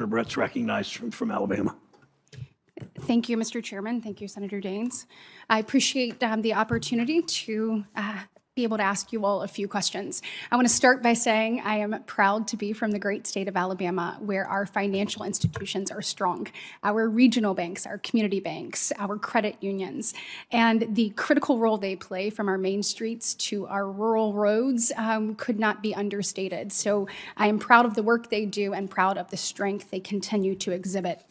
Senator Britt's recognized from Alabama. Thank you, Mr. Chairman. Thank you, Senator Daines. I appreciate the opportunity to be able to ask you all a few questions. I want to start by saying I am proud to be from the great state of Alabama, where our financial institutions are strong. Our regional banks, our community banks, our credit unions, and the critical role they play from our main streets to our rural roads could not be understated. So I am proud of the work they do and proud of the strength they continue to exhibit.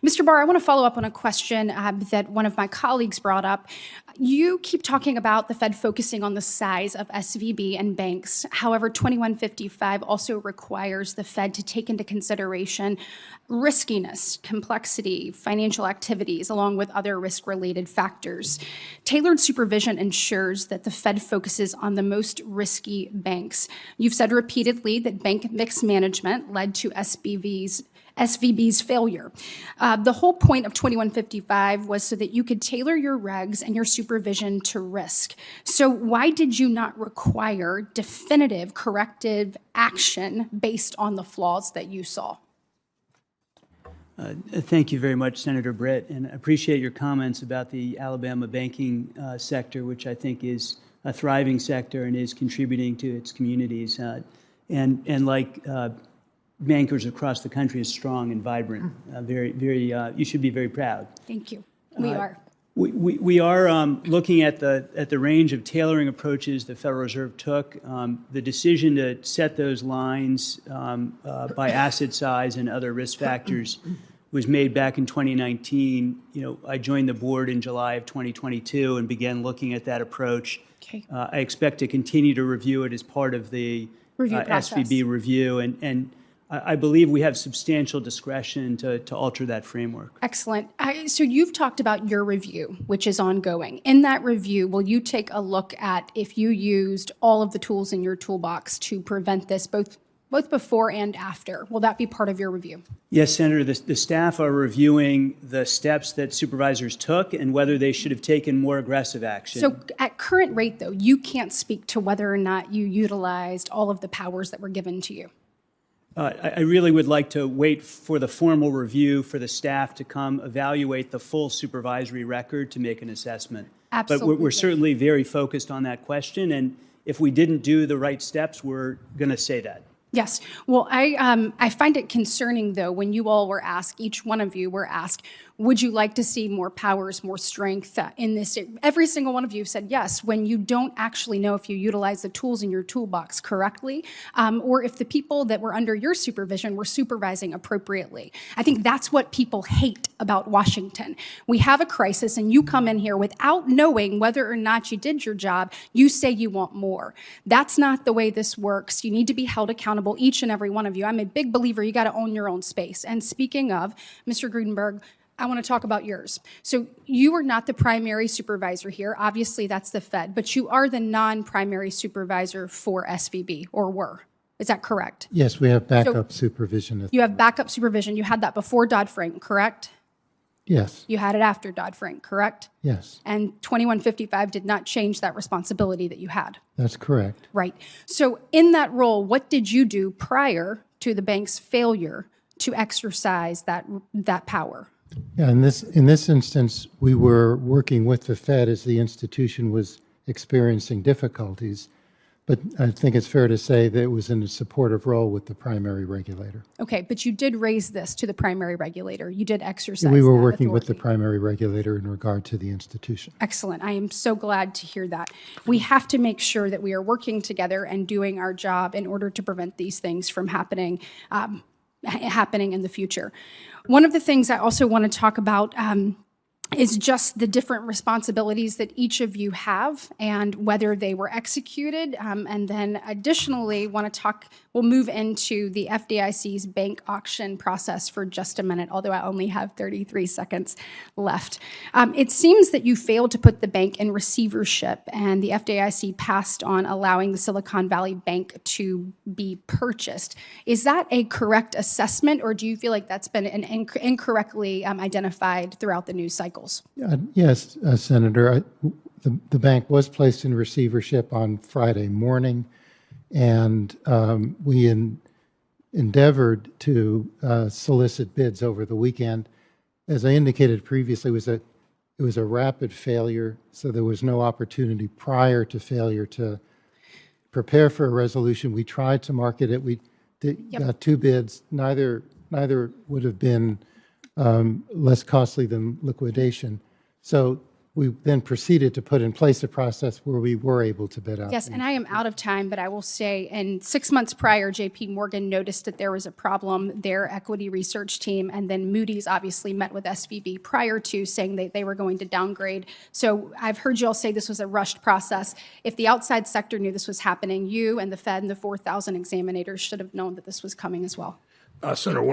Mr. Barr, I want to follow up on a question that one of my colleagues brought up. You keep talking about the Fed focusing on the size of SVB and banks. However, 2155 also requires the Fed to take into consideration riskiness, complexity, financial activities, along with other risk-related factors. Tailored supervision ensures that the Fed focuses on the most risky banks. You've said repeatedly that bank mix management led to SVB's failure. The whole point of 2155 was so that you could tailor your regs and your supervision to risk. So why did you not require definitive corrective action based on the flaws that you saw? Thank you very much, Senator Britt, and I appreciate your comments about the Alabama banking sector, which I think is a thriving sector and is contributing to its communities. And like bankers across the country, is strong and vibrant. You should be very proud. Thank you. We are. We are looking at the range of tailoring approaches the Federal Reserve took. The decision to set those lines by asset size and other risk factors was made back in 2019. I joined the board in July of 2022 and began looking at that approach. Okay. I expect to continue to review it as part of the SVB review, and I believe we have substantial discretion to alter that framework. Excellent. So you've talked about your review, which is ongoing. In that review, will you take a look at if you used all of the tools in your toolbox to prevent this, both before and after? Will that be part of your review? Yes, Senator. The staff are reviewing the steps that supervisors took and whether they should have taken more aggressive action. So at current rate, though, you can't speak to whether or not you utilized all of the powers that were given to you. I really would like to wait for the formal review for the staff to come evaluate the full supervisory record to make an assessment. Absolutely. But we're certainly very focused on that question, and if we didn't do the right steps, we're going to say that. Yes. Well, I find it concerning, though, when you all were asked, each one of you were asked, would you like to see more powers, more strength in this? Every single one of you said yes, when you don't actually know if you utilize the tools in your toolbox correctly, or if the people that were under your supervision were supervising appropriately. I think that's what people hate about Washington. We have a crisis, and you come in here without knowing whether or not you did your job. You say you want more. That's not the way this works. You need to be held accountable, each and every one of you. I'm a big believer you got to own your own space. And speaking of, Mr. Gruenberg, I want to talk about yours. So you are not the primary supervisor here. Obviously, that's the Fed, but you are the non-primary supervisor for SVB, or were. Is that correct? Yes, we have backup supervision. You have backup supervision. You had that before Dodd-Frank, correct? Yes. You had it after Dodd-Frank, correct? Yes. And 2155 did not change that responsibility that you had. That's correct. Right. So in that role, what did you do prior to the bank's failure to exercise that power? Yeah, in this instance, we were working with the Fed as the institution was experiencing difficulties, but I think it's fair to say that it was in a supportive role with the primary regulator. Okay, but you did raise this to the primary regulator. You did exercise We were that working authority. with the primary regulator in regard to the institution. Excellent. I am so glad to hear that. We have to make sure that we are working together and doing our job in order to prevent these things from happening in the future. One of the things I also want to talk about is just the different responsibilities that each of you have and whether they were executed. And then additionally, we'll move into the FDIC's bank auction process for just a minute, although I only have 33 seconds left. It seems that you failed to put the bank in receivership, and the FDIC passed on allowing the Silicon Valley Bank to be purchased. Is that a correct assessment, or do you feel like that's been incorrectly identified throughout the news cycles? Yes, Senator. The bank was placed in receivership on Friday morning, and we endeavored to solicit bids over the weekend. As I indicated previously, it was a rapid failure, so there was no opportunity prior to failure to prepare for a resolution. We tried to market it. We got 2 bids. Neither would have been less costly than liquidation. So we then proceeded to put in place a process where we were able to bid out. Yes, and I am out of time, but I will say, in 6 months prior, JP Morgan noticed that there was a problem, their equity research team, and then Moody's obviously met with SVB prior to saying that they were going to downgrade. So I've heard you all say this was a rushed process. If the outside sector knew this was happening, you and the Fed and the 4,000 examinators should have known that this was coming as well. Senator Warren.